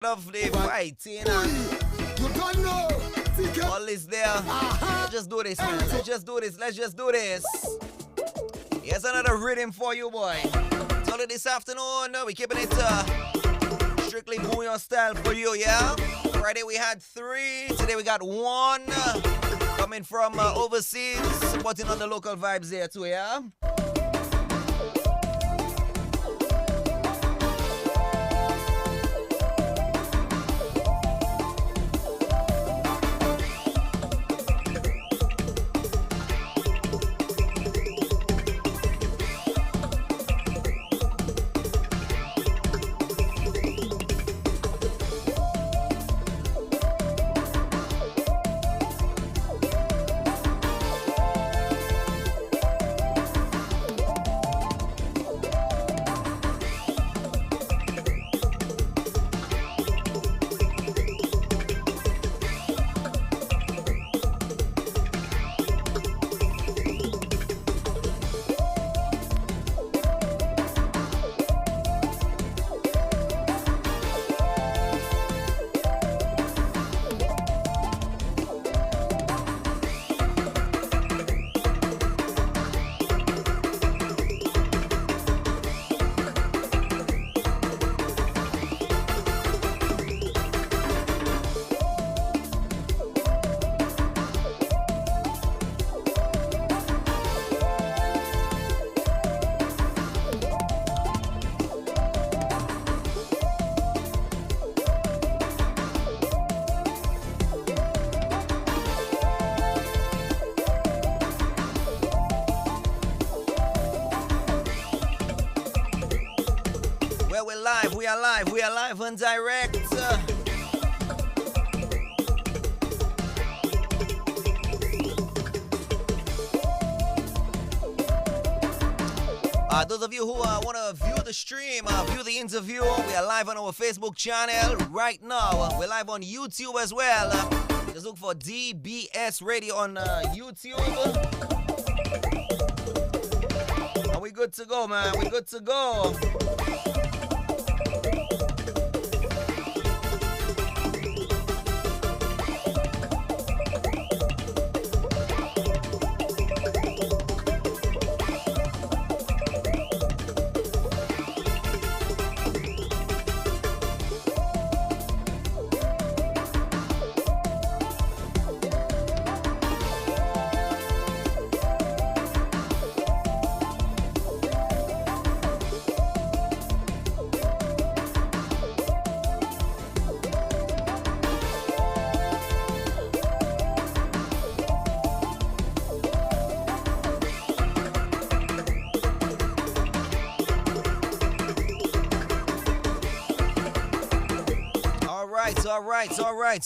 of the fighting and You don't know. all is there. Let's just do this, man. Let's just do this. Let's just do this. Here's another rhythm for you, boy. So this afternoon, we're keeping it strictly bouillon style for you, yeah? Friday we had 3. Today we got 1 coming from overseas, supporting on the local vibes there too, yeah? We are live and direct. Those of you who want to view the stream, view the interview, we are live on our Facebook channel right now. We're live on YouTube as well. Just look for DBS Radio on YouTube. And we good to go, man. We good to go.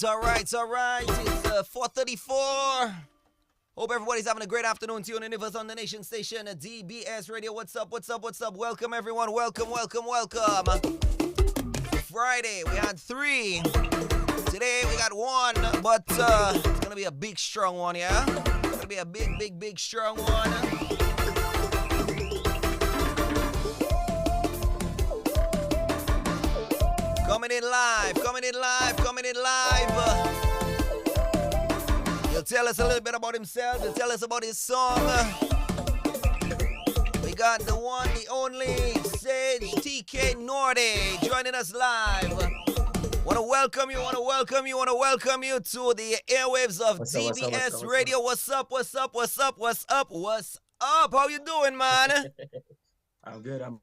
All right. It's 4:34. Hope everybody's having a great afternoon. Tuning in with us on the Nation Station at DBS Radio. What's up? Welcome, everyone. Welcome. Friday, we had 3. Today, we got 1, but it's going to be a big, strong one, yeah? It's going to be a big, strong one. Coming in live. He'll tell us a little bit about himself. He'll tell us about his song. We got the one, the only, Sage TK Norde joining us live. Want to welcome you to the airwaves of DBS Radio. What's up? How you doing, man? I'm good. How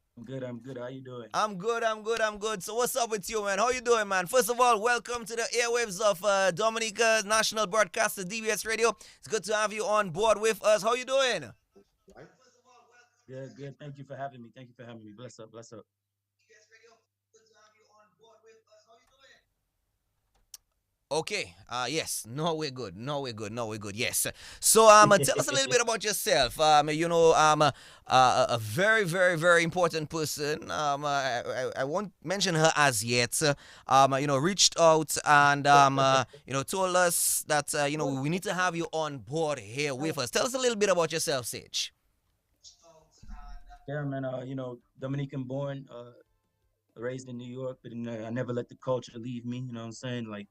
you doing? I'm good. So what's up with you, man? How you doing, man? First of all, welcome to the airwaves of Dominica National Broadcaster DBS Radio. It's good to have you on board with us. How you doing? Good. Thank you for having me. Bless up. Okay. Yes. No, we're good. Yes. So, tell us a little bit about yourself. A very, very, very important person. I won't mention her as yet. Reached out and told us that we need to have you on board here with us. Tell us a little bit about yourself, Sage. Yeah, man. Dominican born. raised in New York, but I never let the culture leave me. You know what I'm saying? Like,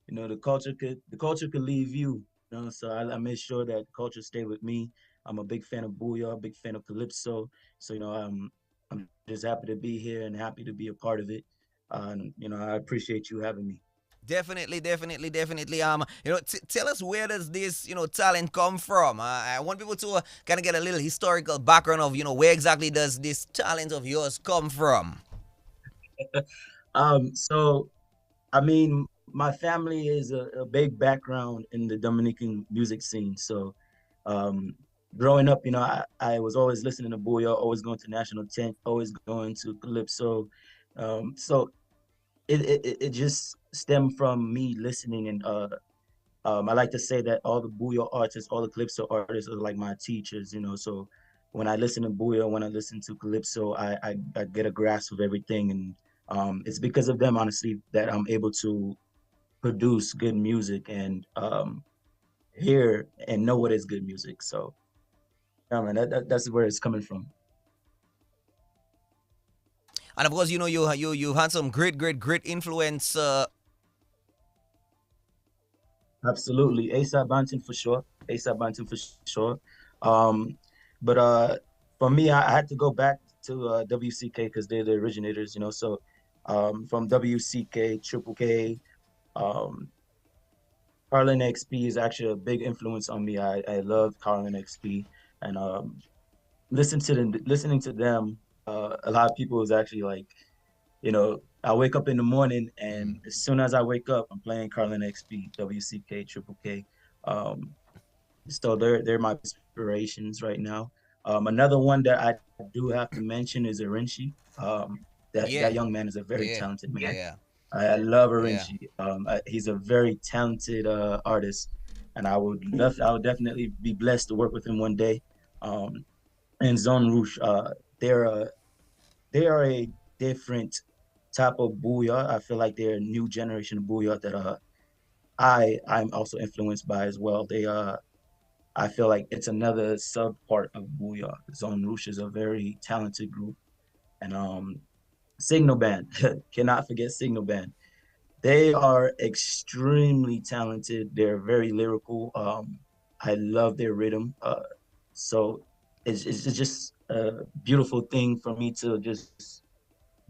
the culture could leave you. You know, so I made sure that the culture stayed with me. I'm a big fan of booyah, big fan of calypso. So I'm just happy to be here and happy to be a part of it. And I appreciate you having me. Definitely, definitely, definitely. Tell us, where does this, talent come from? I want people to kind of get a little historical background of, where exactly does this talent of yours come from? So I mean, my family is a big background in the Dominican music scene. So, um, growing up, I was always listening to booyah, always going to national tent, always going to calypso. So it just stemmed from me listening, and I like to say that all the booyah artists, all the calypso artists are like my teachers. So when I listen to booyah, when I listen to calypso, I get a grasp of everything, and it's because of them, honestly, that I'm able to produce good music and hear and know what is good music. So, yeah, man, that's where it's coming from. And of course, you had some great, great, great influence. Absolutely, ASAP Banton for sure. ASAP Banton for sure. Um, but for me, I had to go back to WCK because they're the originators. So from WCK, Triple K, um, Carlin XP is actually a big influence on me. I love Carlin XP, and listening to them, a lot of people is actually like, I wake up in the morning Mhm. and as soon as I wake up, I'm playing Carlin XP, WCK, Triple K. Um, so they're my inspirations right now. Another one that I do have to mention is Arinchi. That Yeah, young man is a very yeah, talented man. yeah, I love yeah. Arinchi. He's a very talented artist, and I would definitely be blessed to work with him one day. Um, and Zone Rouge, they are a different type of booyah. I feel like they're a new generation of booyah that I'm also influenced by as well. I feel like it's another sub part of booyah. Zone Rouge is a very talented group, and Signal Band, cannot forget Signal Band. They are extremely talented. They're very lyrical. I love their rhythm. So it's just a beautiful thing for me to just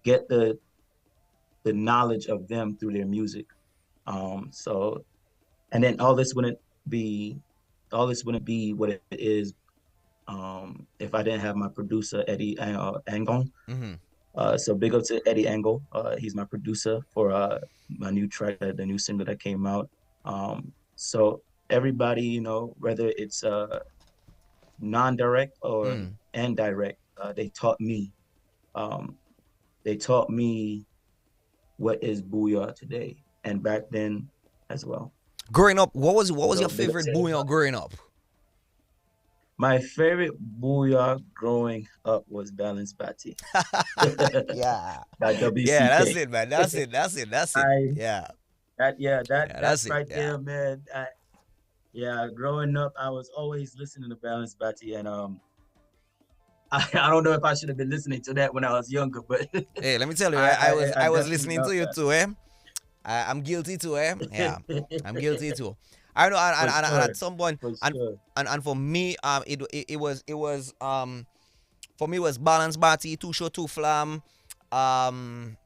get the knowledge of them through their music. So and then be all this wouldn't be what it is if I didn't have my producer Eddie Angon. Mm-hmm. So big up to Eddie Angle. He's my producer for my new track, the new single that came out. So everybody, whether it's non-direct or Mm. and direct, Um, they taught me what is booyah today and back then as well. Growing up, what was your So big up favorite to booyah everybody. growing up? My favorite booyah growing up was Balance Batty Yeah. by Yeah, that's WCK. it, man. That's it. That's it. That's it. I Yeah. that yeah that Yeah, that that's it. right Yeah. there, man. Yeah, growing up, I was always listening to Balance Batty, and I don't know if I should have been listening to that when I was younger, but Hey, let me tell you, I, I I was I I was definitely listening love to you too, eh? I'm guilty too, eh? Yeah, that. I'm guilty too. I know, and, For and sure, at some point, for and sure. and for me, it was for me it was Balance Batty, Too Short, Too Flam, um,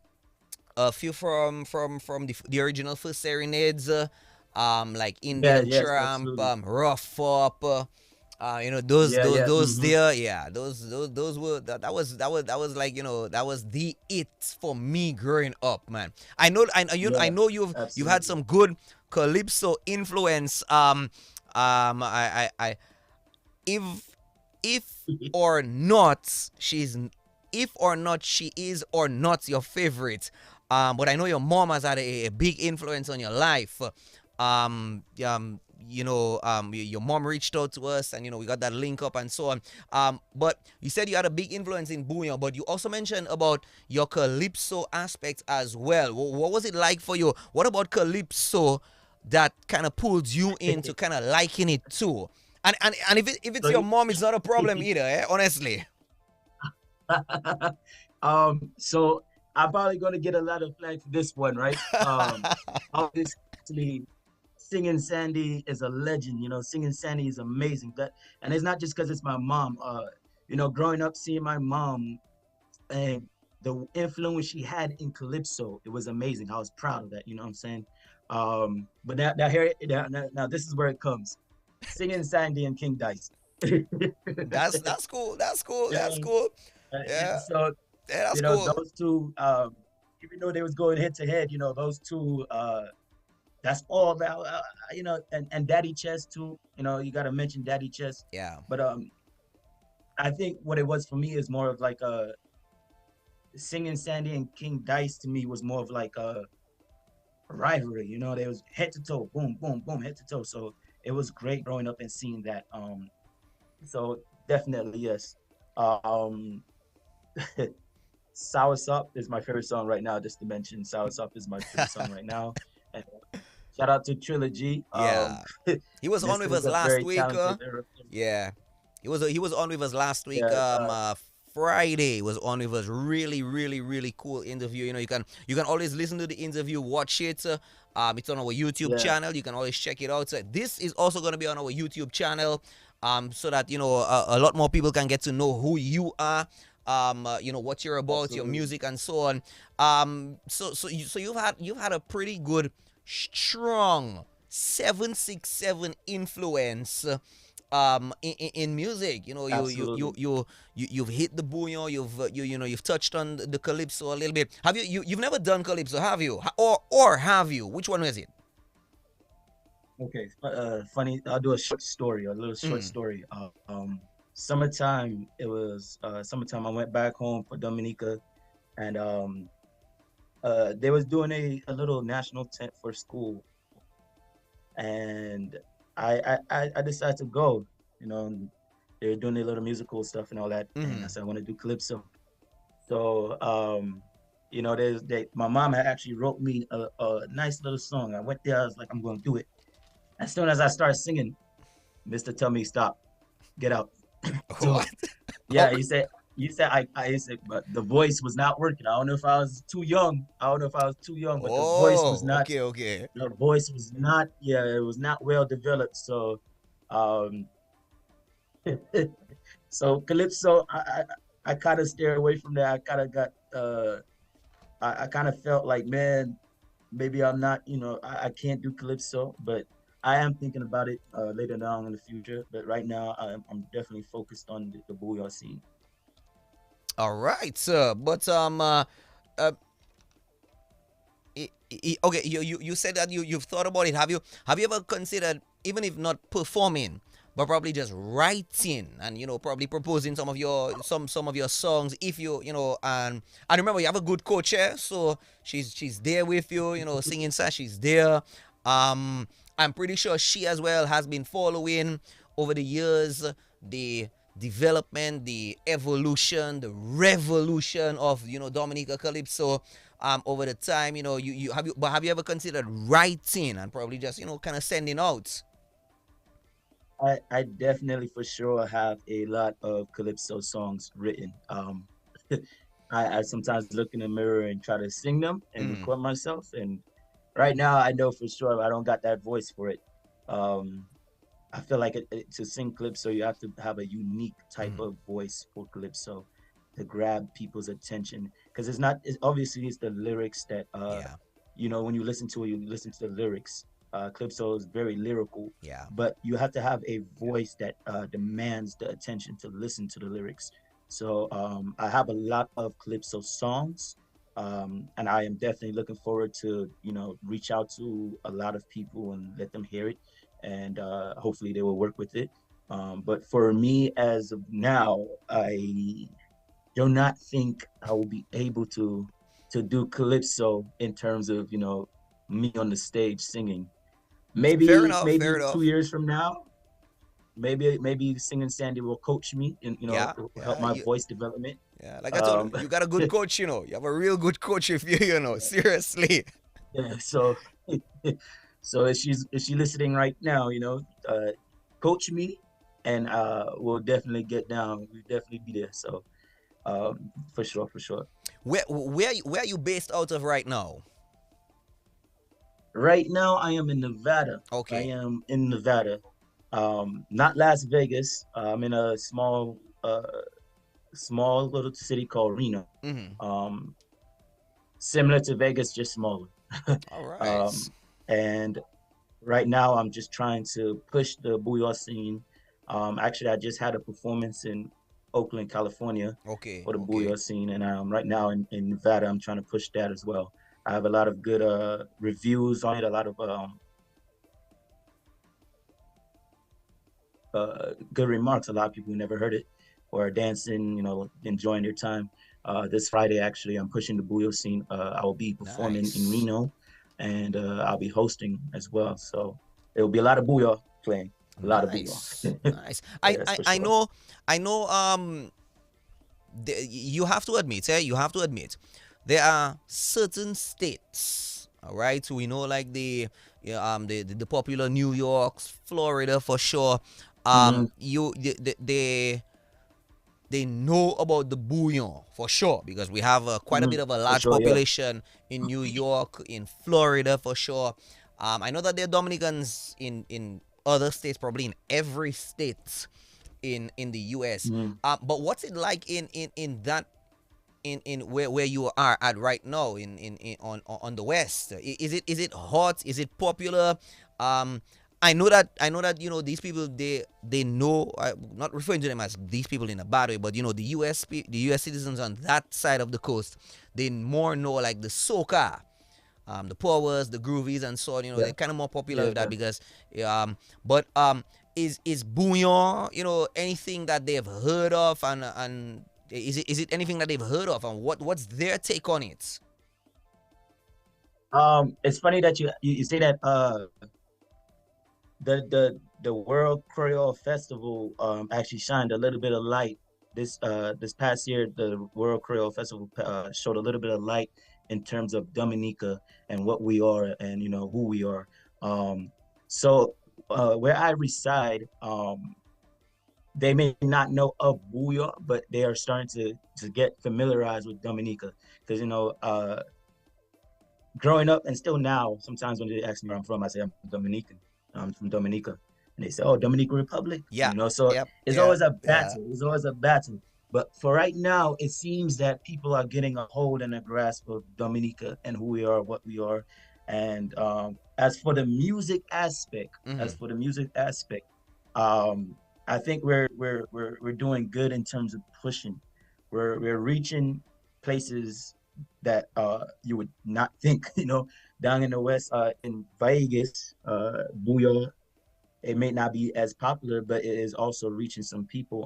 a few from the original first serenades, like Yeah, Indian yes, Tramp, absolutely. Rough Up, those Yeah, those yeah. those Hmm. there, yeah, those were that was like, that was the it for me growing up, man. I Yeah, know you've had absolutely. some good calypso influence. I if if or not she's if or not she is or not your favorite, but I know your mom has had a big influence on your life. Your mom reached out to us, and we got that link up and so on. But you said you had a big influence in Bouillon, but you also mentioned about your calypso aspect as well. What was it like for you? What about calypso that kind of pulled you into kind of liking it too? And if So it's your mom, it's not a problem either, honestly. so I'm probably gonna get a lot of flack for this one, right? Obviously, Singing Sandy is a legend. Singing Sandy is amazing. And it's not just because it's my mom. Growing up seeing my mom and the influence she had in calypso, it was amazing. I was proud of that. You know what I'm saying? But now here, now this is where it comes. Singing Sandy and King Dice. That's cool. That's cool. Yeah. That's cool. Yeah, Yeah. so Yeah, that's cool. those two, even though they was going head to head, those two, that's all that, and Daddy Chess too. You got to mention Daddy Chess. Yeah. But I think what it was for me is more of like Singing Sandy and King Dice to me was more of like a rivalry. They was head to toe, boom, boom, boom, head to toe. So it was great growing up and seeing that. So definitely yes. Um, Sour Sup is my favorite song right now. Just to mention, Sour Sup is my favorite song right now. And shout out to Trilogy. Yeah. He was on Mr. with us is a last very week. talented Yeah. He was on with us last week. yeah, Friday was on with us. Really, really, really cool interview. You can always listen to the interview, watch it. It's on our YouTube yeah, channel. You can always check it out. So this is also gonna be on our YouTube channel. So that a lot more people can get to know who you are. What you're about, your absolutely. music, and so on. So you've had a pretty good, strong 767 influence in music. Absolutely. You've hit the bouillon. You've touched on the calypso a little bit. Have you've never done calypso, have you? Or have you? Which one is it? Okay. Funny. I'll do a little short Mm. story. Summertime. It was summertime. I went back home for Dominica, and they was doing a little national tent for school, and I decided to go. And they were doing their little musical stuff and all that, and I Mm. said I want to do calypso. So my mom had actually wrote me a nice little song. I went there. I was like, I'm going to do it. As soon as I started singing, Mister tell me stop, get out. What? So yeah, he said I said, but the voice was not working. I don't know if I was too young. I don't know if I was too young, but Oh, okay, okay. the voice was not, yeah, it was not well developed. So um so calypso, I kind of steered away from that. I kind of got I kind of felt like, man, maybe I'm not, I can't do calypso, but I am thinking about it later down in the future. But right now, I'm definitely focused on the bouillon scene. All right, sir. But uh okay, you said that you've thought about it. Have you ever considered, even if not performing, but probably just writing and probably proposing some of your songs, if and remember, you have a good coach here, so she's there with you, singing sash, she's there. I'm pretty sure she as well has been following over the years the development, the evolution, the revolution of Dominica Calypso over the time. Have you ever considered writing and probably just kind of sending out? I definitely for sure have a lot of calypso songs written. I sometimes look in the mirror and try to sing them and Mm, record myself. And right now, I know for sure I don't got that voice for it. Um, I feel like to sing calypso, you have to have a unique type mm, of voice for calypso to grab people's attention. Because obviously it's the lyrics that yeah, when you listen to it, you listen to the lyrics. Calypso is very lyrical, yeah. but you have to have a voice that demands the attention to listen to the lyrics. So I have a lot of calypso songs, and I am definitely looking forward to reach out to a lot of people and let them hear it, and hopefully they will work with it. But for me, as of now, I do not think I will be able to do calypso in terms of me on the stage singing. Fair Maybe enough. Fair maybe two enough. years from now, maybe Singing Sandy will coach me and Yeah, help yeah, my voice development. yeah. Like I told you, Um, you got a good coach. You have a real good coach. If seriously. yeah, so so if she's listening right now, coach me, and we'll definitely get down. We'll definitely be there. So for sure, for sure. Where are you based out of right now? Right now, I am in Nevada. I Okay. am in Nevada. Not Las Vegas. I'm in a small little city called Reno. Mm-hmm. Um, Similar to Vegas, just smaller. All right. Um, and right now, I'm just trying to push the booyah scene. Actually, I just had a performance in Oakland, California Okay. for the Okay. booyah scene, and right now in Nevada, I'm trying to push that as well. I have a lot of good reviews on it, a lot of good remarks. A lot of people who never heard it or are dancing, enjoying their time. This Friday, actually, I'm pushing the booyah scene. I will be performing in Nice. Reno, and I'll be hosting as well. So there will be a lot of booyah playing, a lot of booyah. Nice. Nice. Yes, for I sure. know. I know. You have to admit, you have to admit, there are certain states, all right. So we know, like the popular New York, Florida, for sure. Hmm. You they know about the bouillon for sure, because we have quite a Hmm. bit of a For large sure, yeah. population in New York, in Florida for sure. I know that there are Dominicans in other states, probably in every state in the US. Hmm. But what's it like in that in where you are at right now in on the west? Is it hot? Is it popular? Um, I know that these people, they know. I'm not referring to them as these people in a bad way, but the US citizens on that side of the coast, they more know like the soca, the powers, the groovies, and so on. Yeah, They're kind of more popular with that yeah. because, but is bouillon, anything that they've heard of, and is it anything that they've heard of, and what's their take on it? It's funny that you say that the World Creole Festival actually shined a little bit of light this past year. The World Creole Festival showed a little bit of light in terms of Dominica and what we are and who we are. Um, so where I reside, they may not know of Booyah, but they are starting to get familiarized with Dominica because growing up and still now, sometimes when they ask me where I'm from, I say I'm Dominican. I'm from Dominica. And they say, oh, Dominican Republic. Yeah. So Yep. it's Yeah. always a Yeah. battle. It's always a battle. But for right now, it seems that people are getting a hold and a grasp of Dominica and who we are, what we are. And as for the music aspect, Mm-hmm. as for the music aspect, um, I think we're doing good in terms of pushing. We're reaching places that you would not think, down in the West, in Vegas, Booyah, it may not be as popular, but it is also reaching some people.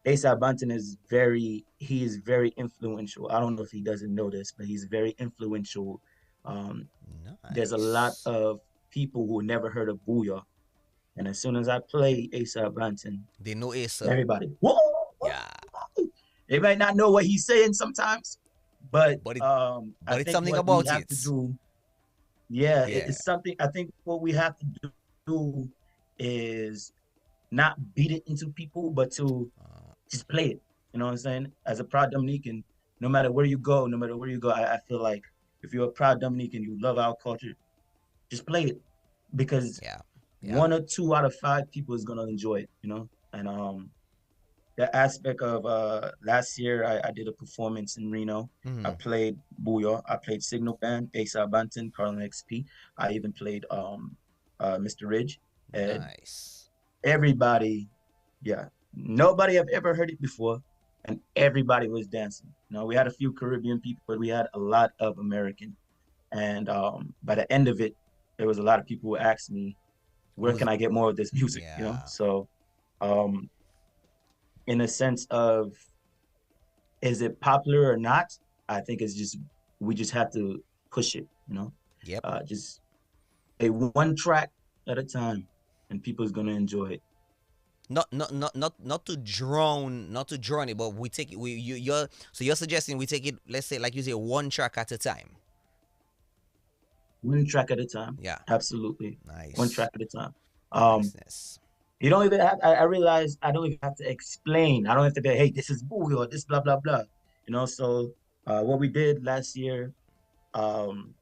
Asa Bunton he is very influential. I don't know if he doesn't know this, but he's very influential. Um, there's a lot Nice. of people who never heard of Booyah. And as soon as I play Asa Bunton, They know Asa. everybody, whoa, Yeah. they might not know what he's saying sometimes, but But it I but it's think something what we about have to it. do, yeah, Yeah. it's something. I think what we have to do is not beat it into people, but to Uh, just play it. You know what I'm saying? As a proud Dominican, no matter where you go, I feel like if you're a proud Dominican, you love our culture, just play it because yeah. Yeah. one or two out of five people is gonna enjoy it. And the aspect of last year, I did a performance in Reno. I Mm-hmm. played Booyah, I played Signal Band, Asa Banton, Carlin XP. I even played Mr. Ridge. And Nice. everybody, yeah, nobody have ever heard it before, and everybody was dancing. We had a few Caribbean people, but we had a lot of American. And by the end of it, there was a lot of people who asked me, where Was can I get more of this music? Yeah. So um, in a sense of, is it popular or not? I think it's just we just have to push it, Yep. just a one track at a time, and people's gonna enjoy it. Not to drown it, but we take it. You're suggesting we take it. Let's say, like you say, one track at a time. One track at a time. Yeah. Absolutely, one Nice. track at a time. Um, Niceness. you don't even have. I realize I don't even have to explain. I don't have to be, hey, this is boo or this blah blah blah. So What we did last year, um,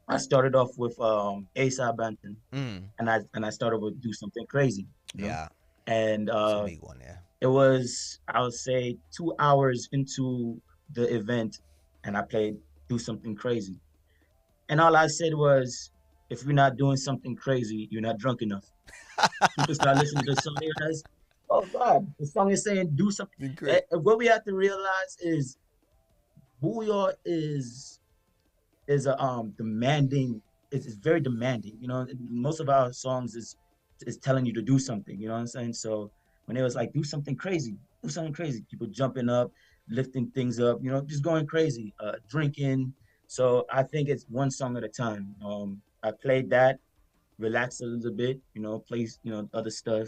I started off with ASAP Banton, Mm. and I started with Do Something Crazy, you know, Yeah, and it's a big one. Yeah. it was, I would say, 2 hours into the event, and I played Do Something Crazy. And all I said was, if you're not doing something crazy, you're not drunk enough. People start listening to the song, they realize, oh God, the song is saying do something. Been great. What we have to realize is Booyah is a demanding, it's very demanding. You know, most of our songs is telling you to do something, you know what I'm saying? So when it was like do something crazy, people jumping up, lifting things up, you know, just going crazy, drinking. So I think it's one song at a time. I played that, relaxed a little bit, you know, played, you know, other stuff,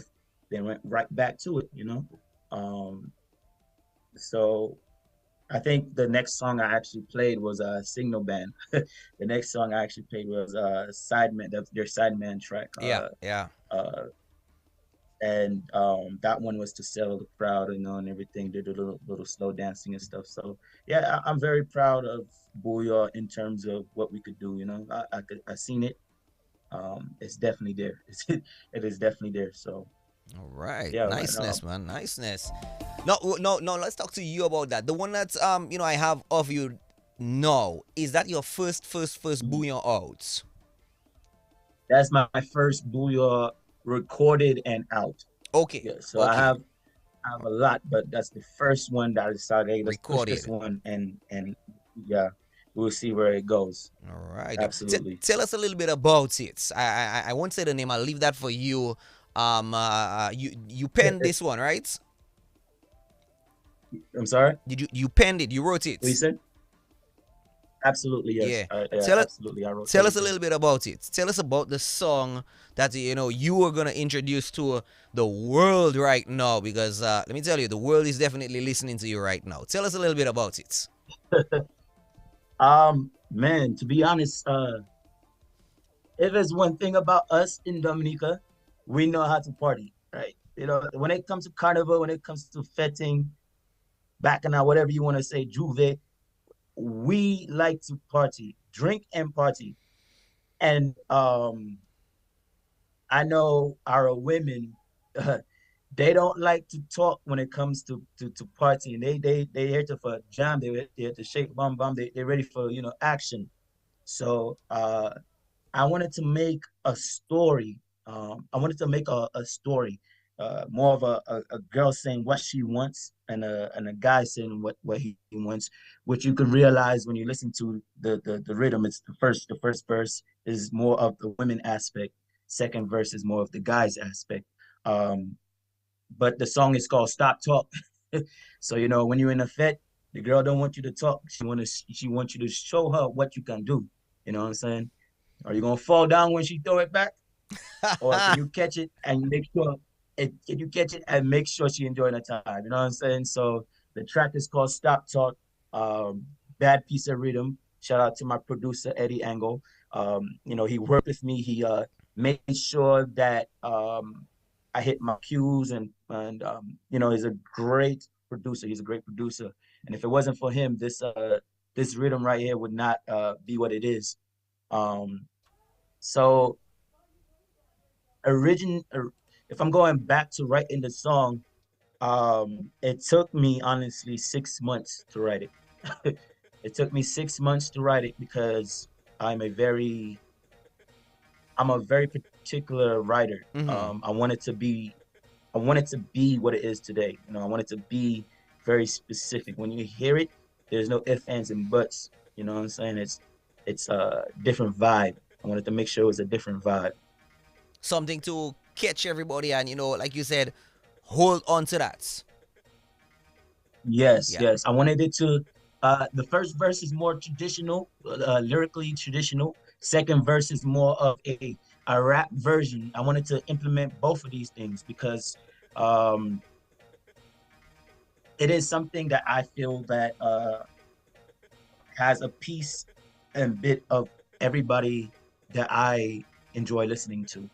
then went right back to it, you know. Um, so I think the next song I actually played was Signal Band. The next song I actually played was Sideman, their Sideman track. Yeah, yeah. Uh, and that one was to settle the crowd, you know, and everything. Did a little slow dancing and stuff. So yeah, I'm very proud of Booyah in terms of what we could do. You know, I seen it. It's definitely there. It is definitely there. So All right, yeah, man. niceness, man, niceness. No, no, no. Let's talk to you about that. The one that's I have of you now. Is that your first bouillon out? That's my first Booyah recorded and out. Okay, Yeah, so okay. I have a lot, but that's the first one that I decided, hey, let's push this Recorded. one, and yeah, we'll see where it goes. All right. Absolutely. Tell us a little bit about it. I won't say the name. I'll leave that for you. You penned this one, right? I'm sorry. Did you penned it? You wrote What you it? said? Absolutely, yes. Yeah. Yeah, Tell us absolutely. I wrote tell us a everything. little bit about it. Tell us about the song that you were gonna introduce to the world right now, because let me tell you, the world is definitely listening to you right now. Tell us a little bit about it. Man, to be honest, if there's one thing about us in Dominica, we know how to party, right? You know, when it comes to carnival, when it comes to fetting, bacchanal, whatever you want to say, juve, we like to party, drink and party. And I know our women, they don't like to talk when it comes to partying. They here to for jam. They here to shake bum bum. They're ready for action. So I wanted to make a story. I wanted to make a story, more of a girl saying what she wants and a guy saying what he wants, which you can realize when you listen to the rhythm. It's the first verse is more of the women aspect. Second verse is more of the guys aspect. Um, but the song is called Stop Talk. So when you're in a fet, the girl don't want you to talk. She wants you to show her what you can do. You know what I'm saying? Are you gonna fall down when she throw it back, or can you catch it and make sure can you catch it and make sure she enjoying the time? You know what I'm saying? So the track is called Stop Talk. Um, Bad piece of rhythm. Shout out to my producer Eddie Angle. He worked with me. He made sure that I hit my cues and he's a great producer. He's a great producer. And if it wasn't for him, this rhythm right here would not be what it is. Um, so origin, if I'm going back to writing the song, it took me honestly 6 months to write it. It took me 6 months to write it because I'm a very I'm a very particular writer. Mm-hmm. I want it to be what it is today. I want it to be very specific. When you hear it, there's no ifs, ands, and buts. You know what I'm saying? It's a different vibe. I wanted to make sure it was a different vibe. Something to catch everybody, and like you said, hold on to that. Yes, Yeah. yes. I wanted it to. The first verse is more traditional, lyrically traditional. Second verse is more of a rap version. I wanted to implement both of these things because um, it is something that I feel that has a piece and bit of everybody that I enjoy listening to.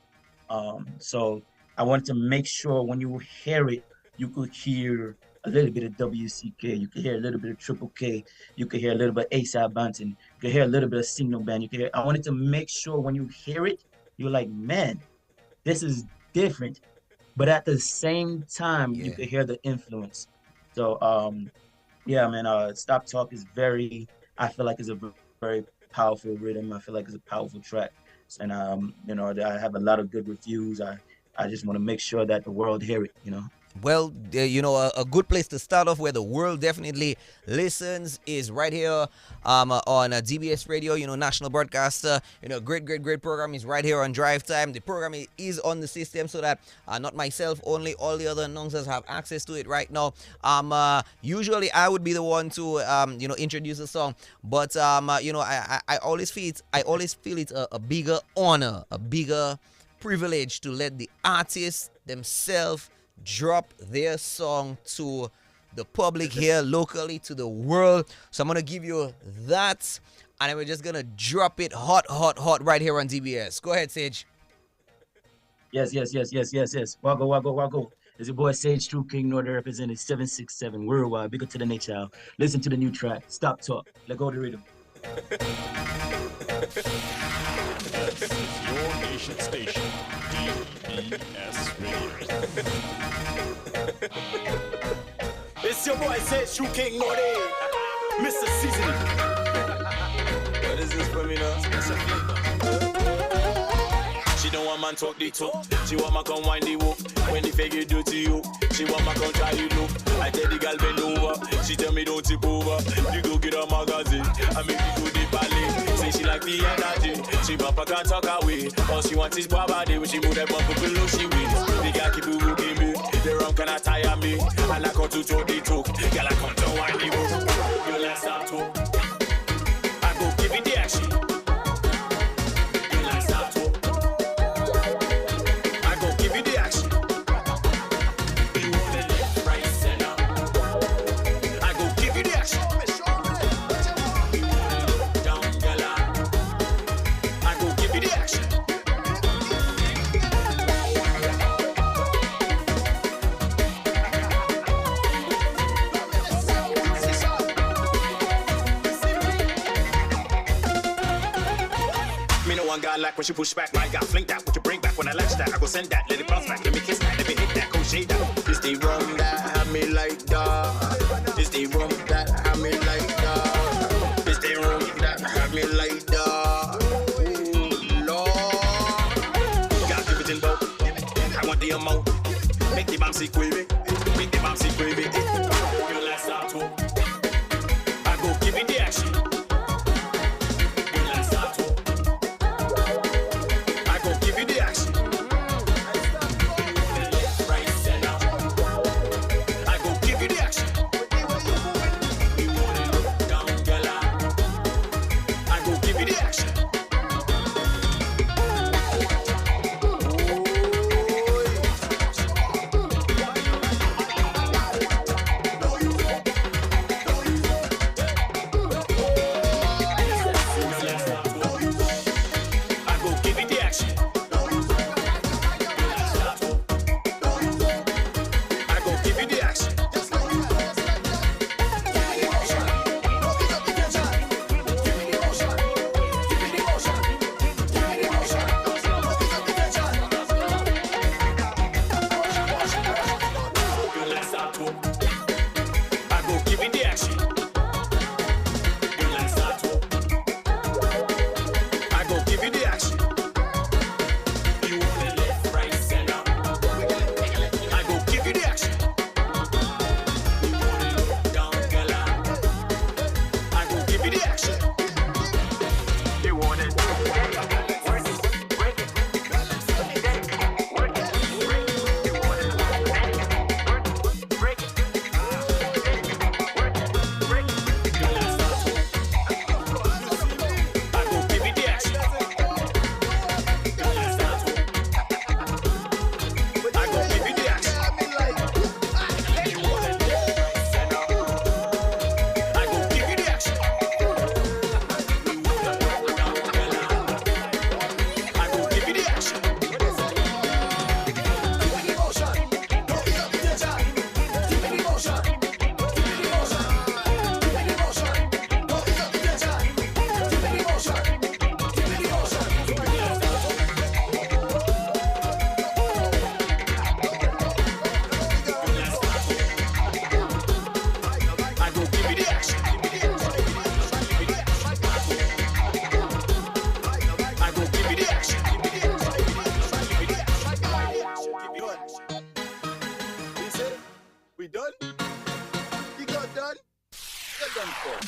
So I wanted to make sure when you hear it, you could hear a little bit of WCK. You can hear a little bit of Triple K. You can hear a little bit of ASAP Banton. You can hear a little bit of Signal Band. You can hear. I wanted to make sure when you hear it, you're like, man, this is different. But at the same time, you Yeah. could hear the influence. So yeah, man, Stop Talk is very, I feel like it's a very powerful rhythm. I feel like it's a powerful track. And I have a lot of good reviews. I just want to make sure that the world hear it. Well, a good place to start off where the world definitely listens is right here on DBS Radio, national broadcaster. Great program is right here on Drive Time. The program is on the system so that not myself only, all the other announcers have access to it right now. Usually I would be the one to, introduce the song, but, I always feel it's a bigger honor, a bigger privilege to let the artists themselves drop their song to the public here locally, to the world. So I'm gonna give you that, and then we're just gonna drop it hot right here on DBS. Go ahead, Sage. Yes. Waggle. It's your boy Sage True King Norde representing 767 worldwide. Big up to the nature. Listen to the new track. Stop Talk. Let go of the rhythm. This is your nation station, DBS Radio. It's your boy Sage True King Norde, Mr. Seasoning. What is this for me now? Special flavor. She don't want man talk the talk. She want my come wind the walk. When the figure do to you, she want my come try the look. I tell the girl bend over. She tell me don't tip over. You go get a magazine. I make you do the ballet. Say she like the energy. She bumper can't talk away. All she wants is body. When she move that bumper below she wins. The girl keep moving me. The rum cannot tire me. And I come to talk the talk. Girl I come to wind the walk. You let's start talk. I go give it the action. Like when she push back, my God, fling that. What you bring back when I latch that? I go send that, let it bounce back, let me kiss that, let me hit that, go shade that. It's the rum that have me like that. It's the rum that have me like that. It's the rum that have me like that. Ooh, Lord. God give it in both. I want the amount. Make the bouncy quavy. Make the bouncy quavy. You let's start to. I go give it the action.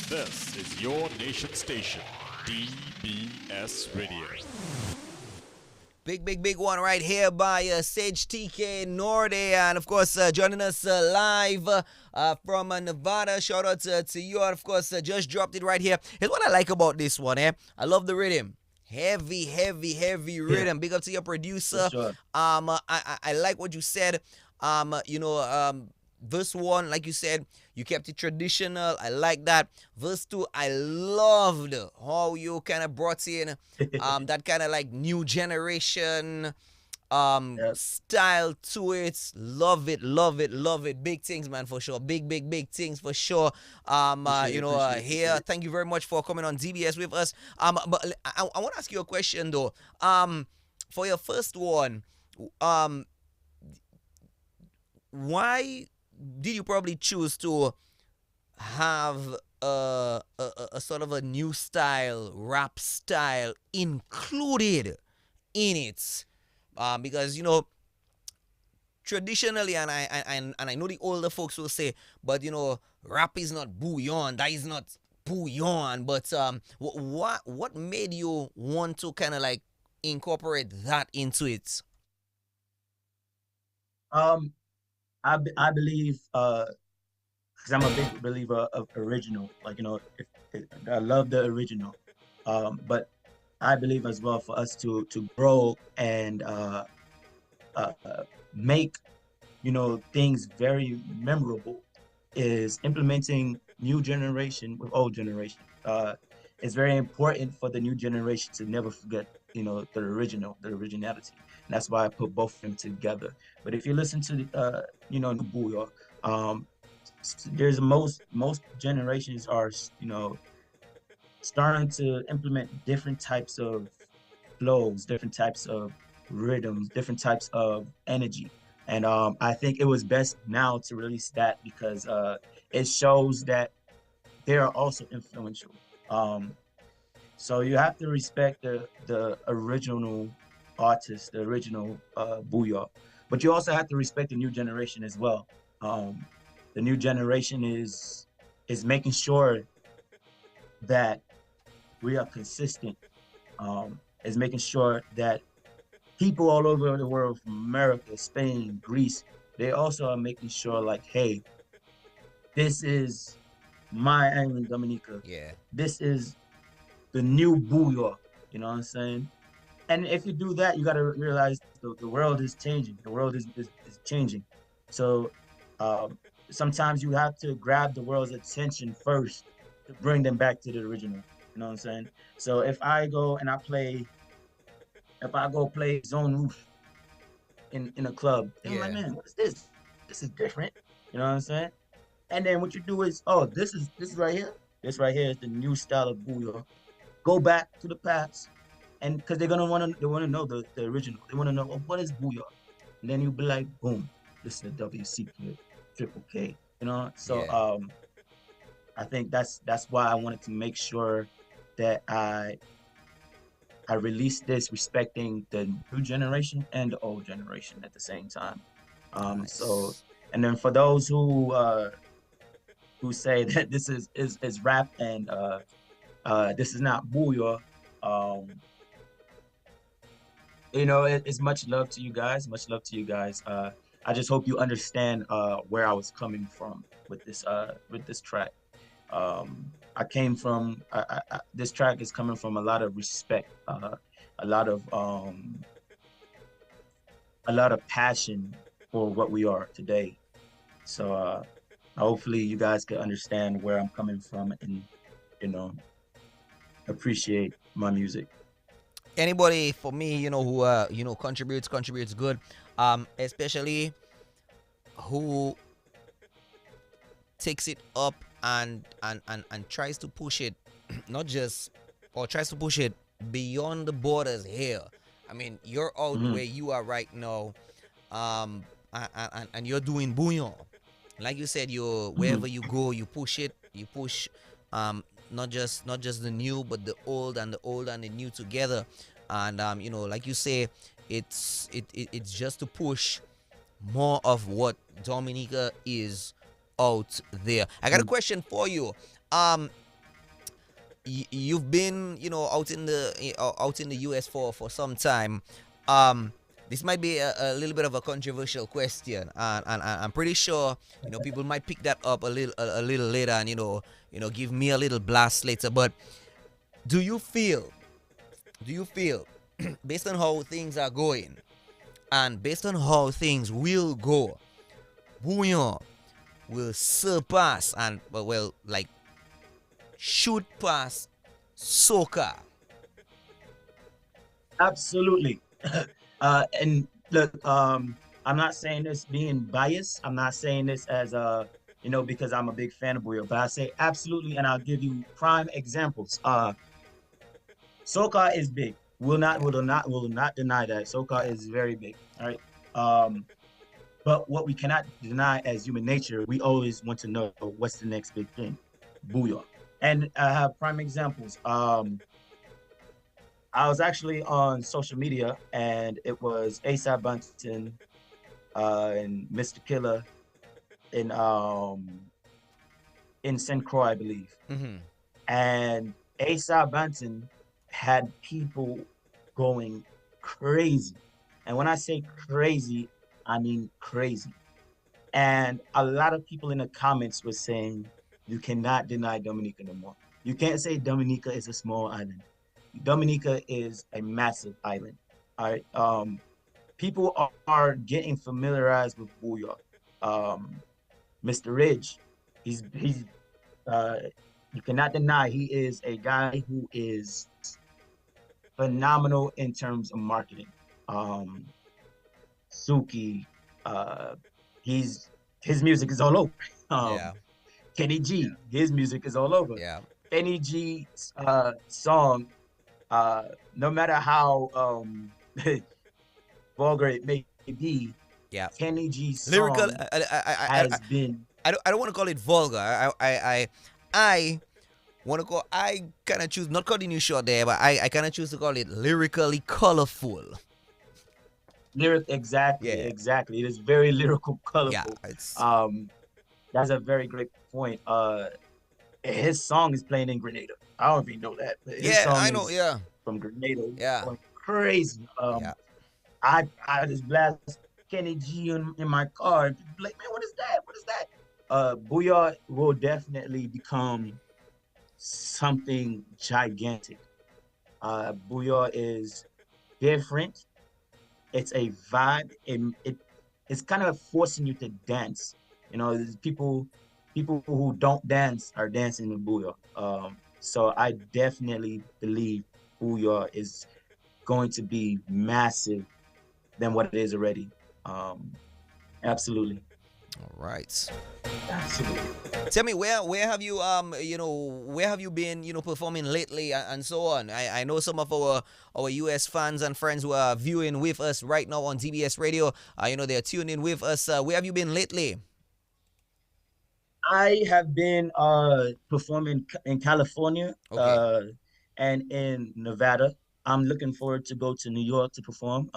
This is your nation station, DBS Radio. Big one right here by Sage TK Norde, and of course joining us live from Nevada. Shout out to you, and of course just dropped it right here. Here's what I like about this one, I love the rhythm. Heavy rhythm. Yeah. Big up to your producer. Sure. I like what you said. Verse 1, like you said, you kept it traditional. I like that. Verse 2, I loved how you kind of brought in that kind of like new generation style to it. Love it. Big things, man, for sure. Big things for sure. Here, thank you very much for coming on DBS with us. But I want to ask you a question though. For your first one, why did you probably choose to have a sort of a new style, rap style included in it? Because traditionally, and I know the older folks will say, but rap is not bouillon, that is not bouillon. But what made you want to kind of like incorporate that into it? I believe, because I'm a big believer of original. Like, I love the original. But I believe as well for us to grow and make, things very memorable is implementing new generation with old generation. It's very important for the new generation to never forget, the originality. And that's why I put both of them together. But if you listen to the, Booyah, there's most generations are, starting to implement different types of flows, different types of rhythms, different types of energy. And I think it was best now to release that because it shows that they are also influential. So you have to respect the original artist, the original Booyah, but you also have to respect the new generation as well. The new generation is making sure that we are consistent. Is making sure that people all over the world, from America, Spain, Greece, they also are making sure like, hey, this is my island, Dominica. Yeah. This is the new Booyah. You know what I'm saying? And if you do that, you got to realize the world is changing. The world is changing. So sometimes you have to grab the world's attention first to bring them back to the original. You know what I'm saying? So if I go play Zone Roof in a club, yeah. I'm like, man, what is this? This is different. You know what I'm saying? And then what you do is, this is right here. This right here is the new style of Booyah. Go back to the past, and because they want to know the original. They want to know, what is Booyah? And then you'll be like, boom, listen to WCK, Triple K. So yeah. I think that's why I wanted to make sure that I released this respecting the new generation and the old generation at the same time. Nice. So, and then for those who say that this is rap and this is not Booyah, it's much love to you guys. Much love to you guys. I just hope you understand where I was coming from with this track. I came from this track is coming from a lot of respect, a lot of passion for what we are today. So hopefully you guys can understand where I'm coming from and appreciate my music. Anybody for me, who contributes good, especially who takes it up and tries to push it, tries to push it beyond the borders here. I mean, you're out where you are right now, and you're doing bouillon. Like you said, wherever you go, you push it. You push not just the new, but the old and the new together. And like you say, it's just to push more of what Dominica is out there. I got a question for you. you've been, out in the US for some time. Um, this might be a little bit of a controversial question, and I'm pretty sure people might pick that up a little later, and give me a little blast later. But do you feel, do you feel, based on how things are going, and based on how things will go, Bouillon will surpass and like shoot past soca? Absolutely. And look, I'm not saying this being biased. I'm not saying this as because I'm a big fan of Booyah, but I say absolutely, and I'll give you prime examples. Soca is big. Will not deny that. Soca Yeah. is very big. All right. Um, but what we cannot deny as human nature, we always want to know what's the next big thing. Booyah. And I have prime examples. I was actually on social media, and it was ASAP Bunton and Mr. Killer in St. Croix, I believe. Mm-hmm. And ASAP Bunton had people going crazy. And when I say crazy, I mean crazy. And a lot of people in the comments were saying, you cannot deny Dominica no more. You can't say Dominica is a small island. Dominica is a massive island. All right. People are getting familiarized with Booyah. Mr. Ridge, he's uh, you cannot deny he is a guy who is phenomenal in terms of marketing. Um, Suki, uh, his music is all over. Yeah. Kenny G, his music is all over. Yeah. Kenny G's song, no matter how vulgar it may be, Yeah. Kenny G's Lyrical. song has been I don't want to call it vulgar. I want to call. I kind of choose not cutting you short there, but I kind of choose to call it lyrically colorful. exactly, Yeah. exactly. It is very lyrical, Yeah. colorful. It's That's a very great point. His song is playing in Grenada. I don't even know that, but his yeah. song I know. is Yeah. from Grenada. It's Yeah. going crazy. Yeah. I just blast Kenny G in my car. Like, man, what is that? What is that? Booyah will definitely become something gigantic. Booyah is different. It's a vibe. It's kind of forcing you to dance. There's people who don't dance are dancing in Booyah. So I definitely believe Booyah is going to be massive than what it is already. Absolutely, All right. absolutely. Tell me where have you where have you been performing lately, and so on. I know some of our US fans and friends who are viewing with us right now on DBS Radio. They're tuning in with us. Where have you been lately? I have been performing in California Okay. and in Nevada. I'm looking forward to go to New York to perform.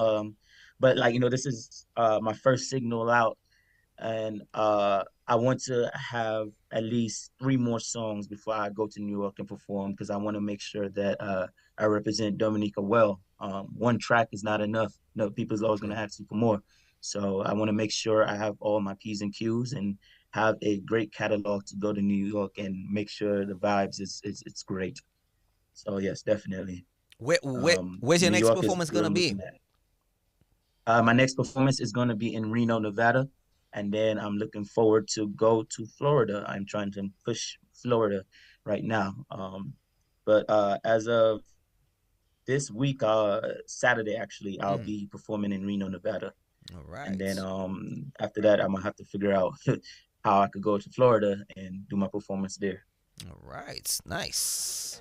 But this is my first signal out, and I want to have at least 3 more songs before I go to New York and perform because I want to make sure that I represent Dominica well. One track is not enough. No, people's always going True. to ask you for more. So I want to make sure I have all my P's and Q's and have a great catalog to go to New York and make sure the vibes is it's great. So yes, definitely. Where's your New next York is performance where gonna I'm be? looking at. My next performance is going to be in Reno, Nevada, and then I'm looking forward to go to Florida. I'm trying to push Florida right now. But as of this week, Saturday actually, I'll Mm. be performing in Reno, Nevada, All and then right. after that, I'm gonna have to figure out how I could go to Florida and do my performance there. All right. Nice.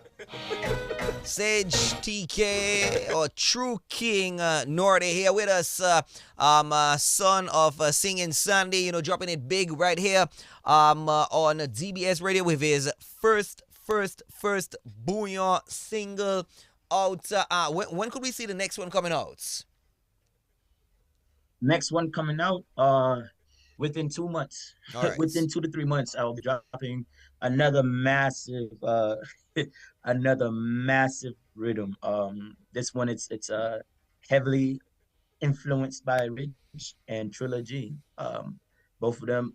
Sage TK or True King Norde here with us, son of Singing Sandy, dropping it big right here on DBS Radio with his first Bouillon single out. When could we see the next one coming out? Next one coming out, within 2 months, All right. within 2 to 3 months, I will be dropping another massive, another massive rhythm. This one it's heavily influenced by Ridge and Trilogy. Both of them,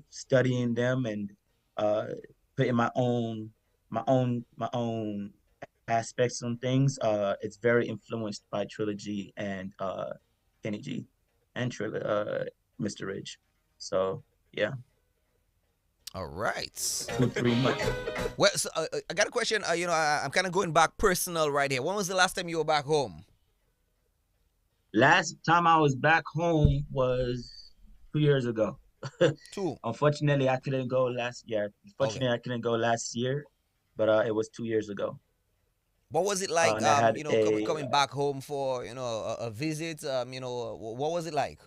studying them and uh, putting my own aspects on things. It's very influenced by Trilogy and Kenny G and Mr. Ridge. So yeah, All right. 2 3 months. Well, so, I got a question. I'm kind of going back personal right here. When was the last time you were back home? Last time I was back home was 2 years ago. Two. Unfortunately, I couldn't go last year. Okay. Unfortunately, I couldn't go last year, but it was 2 years ago. What was it like? And I had a Coming back home for a visit. What was it like?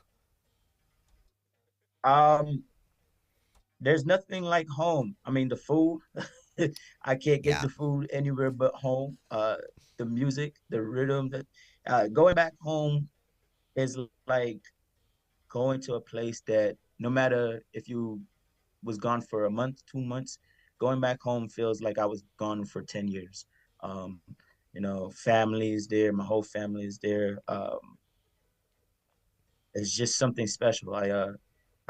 um. There's nothing like home. I mean, the food. I can't get Yeah. the food anywhere but home. The music, the rhythm. Going back home is like going to a place that no matter if you was gone for a month, 2 months, going back home feels like I was gone for 10 years. Um, family is there, my whole family is there. It's just something special.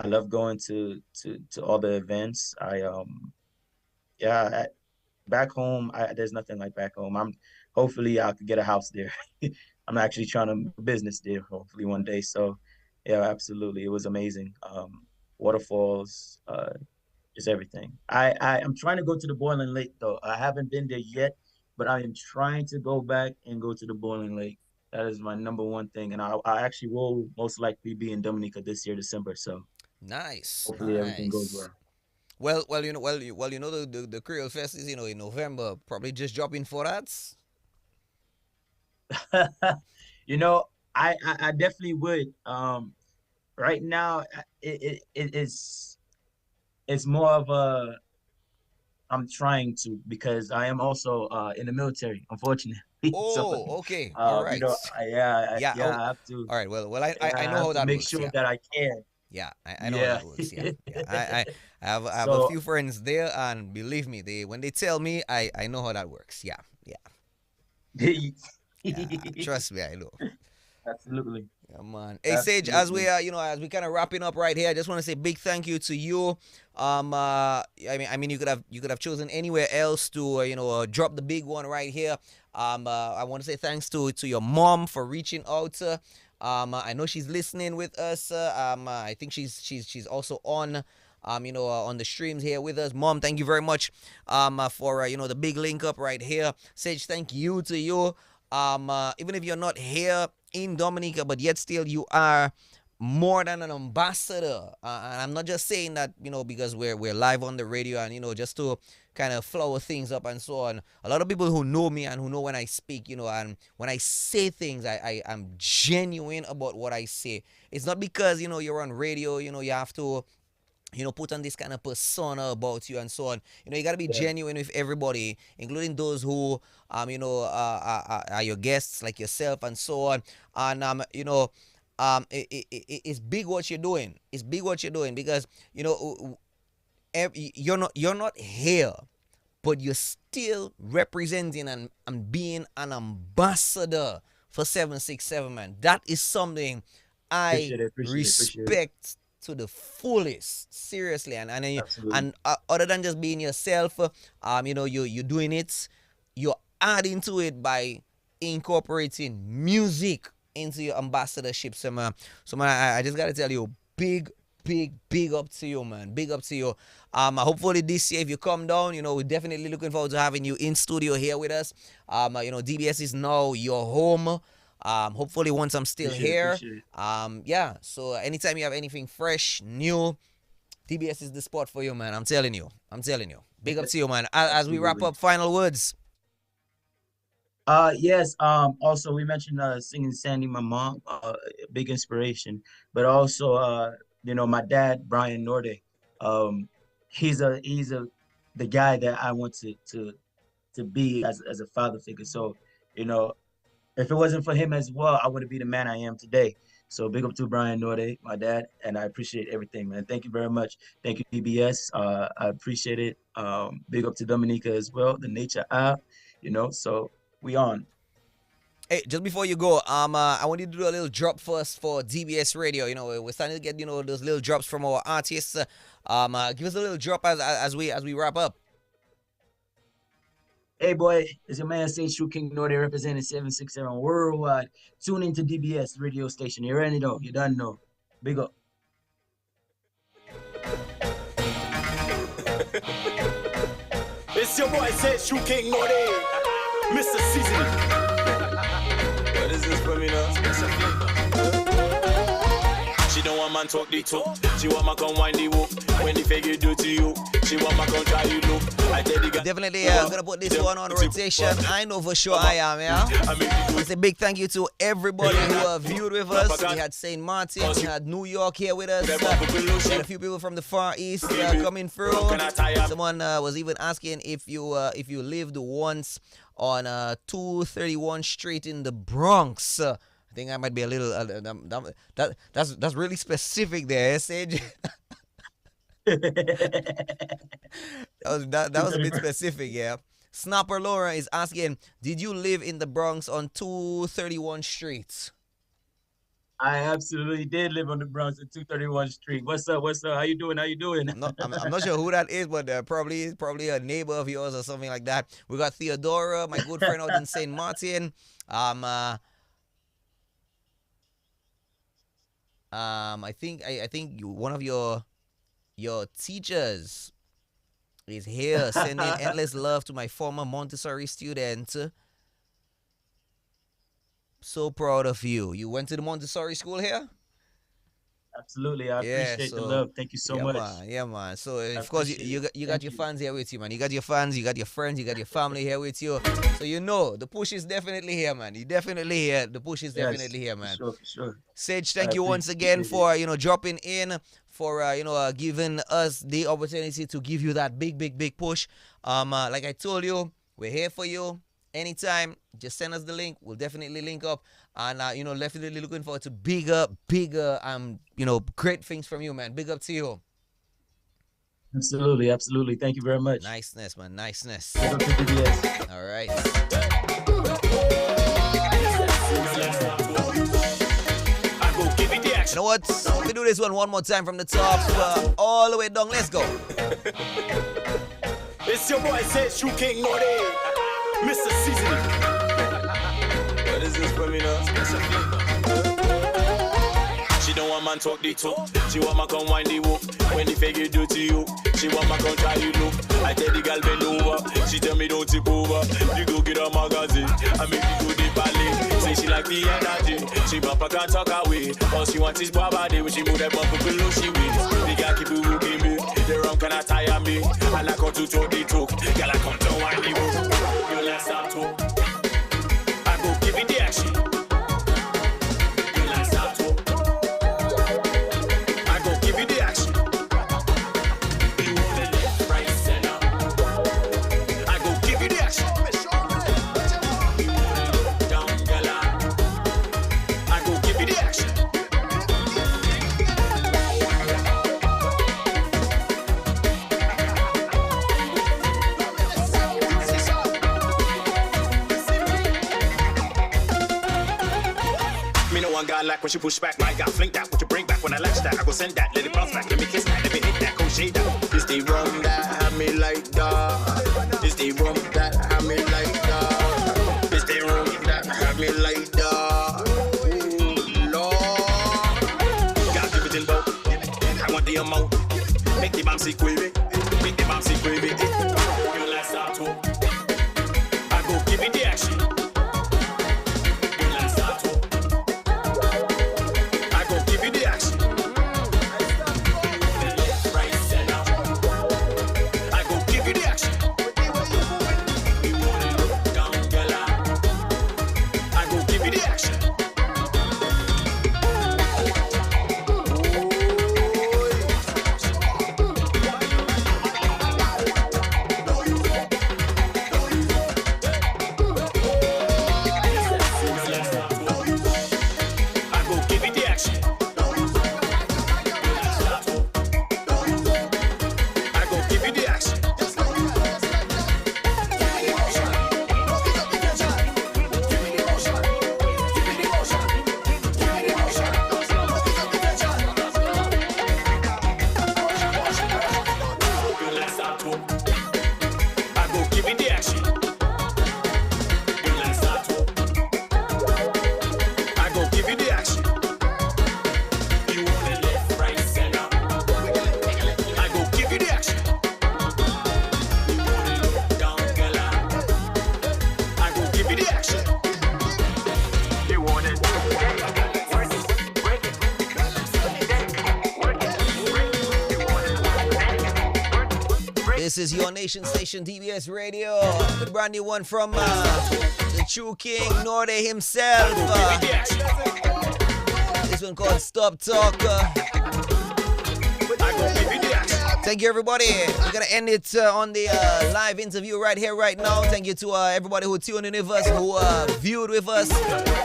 I love going to all the events. Yeah, back home, there's nothing like back home. Hopefully I could get a house there. I'm actually trying to do business there hopefully one day. So yeah, absolutely. It was amazing. Waterfalls, just everything. I'm trying to go to the Boiling Lake though. I haven't been there yet, but I am trying to go back and go to the Boiling Lake. That is my number one thing, and I actually will most likely be in Dominica this year, December. So Nice, hopefully everything goes nice. well. The Creole Fest is in November. Probably just dropping for that. you know, I definitely would. Right now, it's more of a I'm trying to because I am also in the military, unfortunately. So, Oh, okay, all right. Yeah. yeah, Oh, I have to, all right. I yeah, I know have how to that make works. sure Yeah, that I can. yeah. I know how Yeah. that works. Yeah, yeah. I have a So, few friends there, and believe me, when they tell me, I know how that works. Yeah, yeah, yeah. Trust me, I know. absolutely, Yeah, man. Hey, Sage, as we absolutely. as we kind of wrapping up right here, I just want to say big thank you to you. You could have chosen anywhere else to drop the big one right here. I want to say thanks to your mom for reaching out. I know she's listening with us. I think she's also on. On the streams here with us. Mom, thank you very much for the big link up right here. Sage, thank you to you. Even if you're not here in Dominica, but yet still you are more than an ambassador. And I'm not just saying that because we're live on the radio and just to kind of flower things up and so on. A lot of people who know me and who know when I speak, and when I say things, I'm genuine about what I say. It's not because you're on radio, you have to put on this kind of persona about you and so on. You got to be Yeah, genuine with everybody, including those who, are your guests like yourself and so on. And, it's big what you're doing. It's big what you're doing because, you're not here, but you're still representing and being an ambassador for 767, man. That is something I appreciate it, appreciate it. respect to the fullest, seriously. Absolutely. And other than just being yourself, you're doing it, you're adding to it by incorporating music into your ambassadorship. So man, I just gotta tell you, big up to you, man. Big up to you. Hopefully this year, if you come down, we're definitely looking forward to having you in studio here with us. DBS is now your home. Hopefully once I'm still Appreciate it, here. appreciate it. Yeah. So anytime you have anything fresh, new, DBS is the spot for you, man. I'm telling you. I'm telling you. Big up to you, man. As we wrap Absolutely. up, final words. Yes. Also, we mentioned singing Sandy, my mom, big inspiration, but also, my dad, Brian Norde. Um, he's the guy that I want to be as a father figure. So, you know, if it wasn't for him as well, I wouldn't be the man I am today. So big up to Brian Norde, my dad, and I appreciate everything, man. Thank you very much. Thank you, DBS. I appreciate it. Big up to Dominica as well, the Nature app, so we on. Hey, just before you go, I want you to do a little drop first for DBS Radio. We're starting to get, those little drops from our artists. Give us a little drop as we wrap up. Hey boy, it's your man Saint True King Norde representing 767 worldwide. Tune into DBS radio station. You already know, you done know. Big up. It's your boy Saint True King Norde, Mr. Seasoning. What is this for me now? Special flavor. She don't want man talk the talk. She want my come wind the walk. When the figure do to you, she want my come try you look. I tell the guy. Definitely gonna put this one on rotation. I know for sure I am, yeah. It's a big thank you to everybody who viewed with us. We had St. Martin, we had New York here with us. We had a few people from the Far East coming through. Someone was even asking if you lived once on 231 Street in the Bronx. I think I might be a little that's really specific there, Sage. that was a bit specific, yeah. Snapper Laura is asking, did you live in the Bronx on 231 Street? I absolutely did live on the Bronx at 231 Street. What's up? How you doing? I'm not sure who that is, but probably a neighbor of yours or something like that. We got Theodora, my good friend out in St. Martin. I think one of your teachers is here sending endless love to my former Montessori student. So proud of you. You went to the Montessori school here? Absolutely. I appreciate the love. Thank you so much. Yeah, man. So, of course, you got your fans here with you, man. You got your fans, you got your friends, you got your family here with you. So, the push is definitely here, man. You definitely here. The push is definitely here, man. For sure. Sage, thank you once again for, dropping in, for, giving us the opportunity to give you that big push. Like I told you, we're here for you. Anytime, just send us the link. We'll definitely link up. And, definitely looking forward to bigger, great things from you, man. Big up to you. Absolutely. Thank you very much. Niceness, man. Niceness. Big up to DBS. All right. You know what? Let me do this one more time from the top all the way down. Let's go. It's your boy Saint True King Norde, Mr. Seasoning. What is this for me now? Special flavor. She don't want man talk the talk. She want my come wind the walk. When the figure do to you, she want my come try you look. I tell the girl bend over. She tell me don't tip over. You go get a magazine. I make you go the ballet. Say she like the energy. She bumper can't talk away. All she wants is body. When she move that bumper below she wins. The girl keep you looking me. The rum cannot tire me. And I come to talk the talk. Girl I come to wind the walk. You let's start talk. I go give it the action. You let's start talk. I go give it the action. You want the left, right, center. I go give it the action. You want it up, down, gala. I go give it the action. Me no one guy like when she push back, my guy flink that. What you bring back when I latch that? I go send that, let it bounce back, let me kiss that, let me hit that, go shade that. It's the rum that have me like that. It's the rum that have me like that. It's the rum that have me like that. Ooh, Lord. Gotta give it in both. I want the amount. Make the bouncy query. Make the bouncy query. You last out to. I go give it the action. This is your nation station, DBS Radio. The brand new one from the true king, Norde himself. This one called Stop Talk. Thank you, everybody. We're going to end it on the live interview right here, right now. Thank you to everybody who tuned in with us, who viewed with us.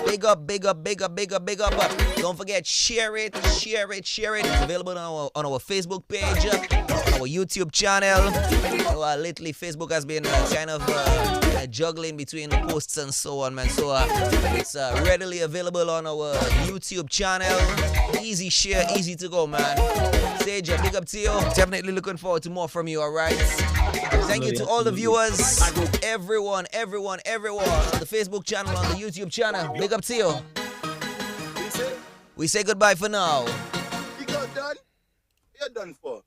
Big up, big up, big up, big up, big up. Don't forget, share it, share it, share it. It's available on our Facebook page, on our YouTube channel. Lately, Facebook has been kind of juggling between the posts and so on, man. So it's readily available on our YouTube channel. Easy share, easy to go, man. Sage, big up to you. Definitely looking forward to more from you, all right? Thank you to all the viewers, everyone on the Facebook channel, on the YouTube channel. Big up to you. We say goodbye for now. You got done? You're done for.